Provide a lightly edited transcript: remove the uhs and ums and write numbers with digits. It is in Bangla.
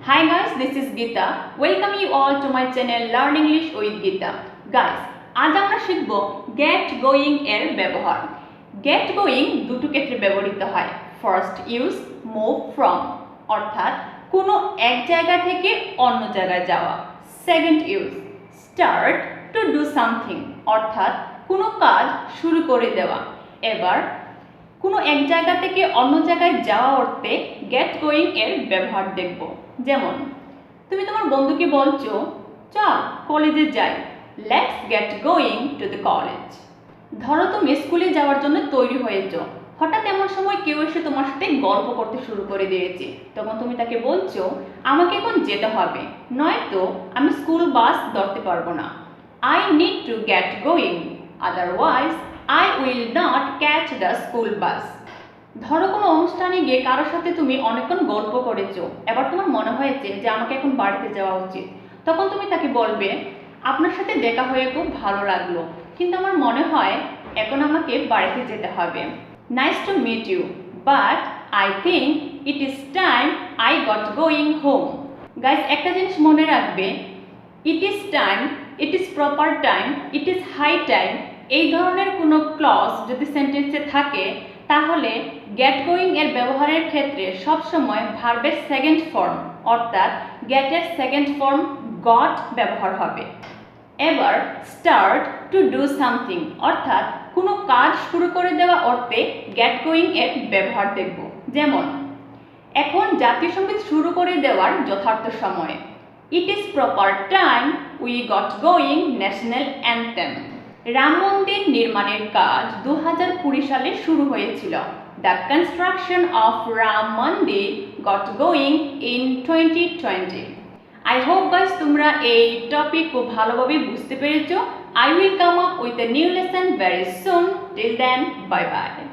Hi guys, this is Gita. Welcome you all to my channel Learn English with Gita. Guys, আজ আমরা শিখব get going এর ব্যবহার। Get going দুটো ক্ষেত্রে ব্যবহৃত হয়। First use move from অর্থাৎ কোনো এক জায়গা থেকে অন্য জায়গায় যাওয়া। Second use start to do something অর্থাৎ কোনো কাজ শুরু করে দেওয়া। এবার কোনো এক জায়গা থেকে অন্য জায়গায় যাওয়া অর্থে গেট গোয়িং এর ব্যবহার দেখব। যেমন তুমি তোমার বন্ধুকে বলছো চল কলেজে যাই, let's get going to the college. ধরো তুমি স্কুলে যাওয়ার জন্য তৈরি হয়েছো, হঠাৎ এমন সময় কেউ এসে তোমার সাথে গল্প করতে শুরু করে দিয়েছে, তখন তুমি তাকে বলছো আমাকে এখন যেতে হবে, নয়তো আমি স্কুল বাস ধরতে পারবো না। I need to get going, otherwise I will not catch the school bus. ধরো কোনো অনুষ্ঠানে গিয়ে কারোর সাথে তুমি অনেকক্ষণ গল্প করেছো, এবার তোমার মনে হয়েছে যে আমাকে এখন বাড়িতে যাওয়া উচিত, তখন তুমি তাকে বলবে আপনার সাথে দেখা হয়ে খুব ভালো লাগলো, কিন্তু আমার মনে হয় এখন আমাকে বাড়িতে যেতে হবে। Nice to meet you, but I think it is time I got going home. Guys, একটা জিনিস মনে রাখবে, it is time, it is proper time, it is high time, এই ধরনের কোনো ক্লজ যদি সেন্টেন্সে থাকে তাহলে গেট গোয়িং এর ব্যবহারের ক্ষেত্রে সবসময় ভার্বের সেকেন্ড ফর্ম অর্থাৎ গেটের সেকেন্ড ফর্ম গট ব্যবহার হবে। এবার স্টার্ট টু ডু সামথিং অর্থাৎ কোনো কাজ শুরু করে দেওয়া অর্থে গেট গোয়িং এর ব্যবহার দেখব। যেমন এখন জাতীয় সঙ্গীত শুরু করে দেওয়ার যথার্থ সময়, ইট is proper time we got going national anthem. Ram মন্দির নির্মাণের কাজ 2020 সালে শুরু হয়েছিল। দ্য কনস্ট্রাকশন অফ রাম মন্দির goat going in 2020। I hope guys তোমরা এই টপিক খুব ভালোভাবে বুঝতে পেরেছো। I will come up with a new lesson very soon. Till then, bye bye.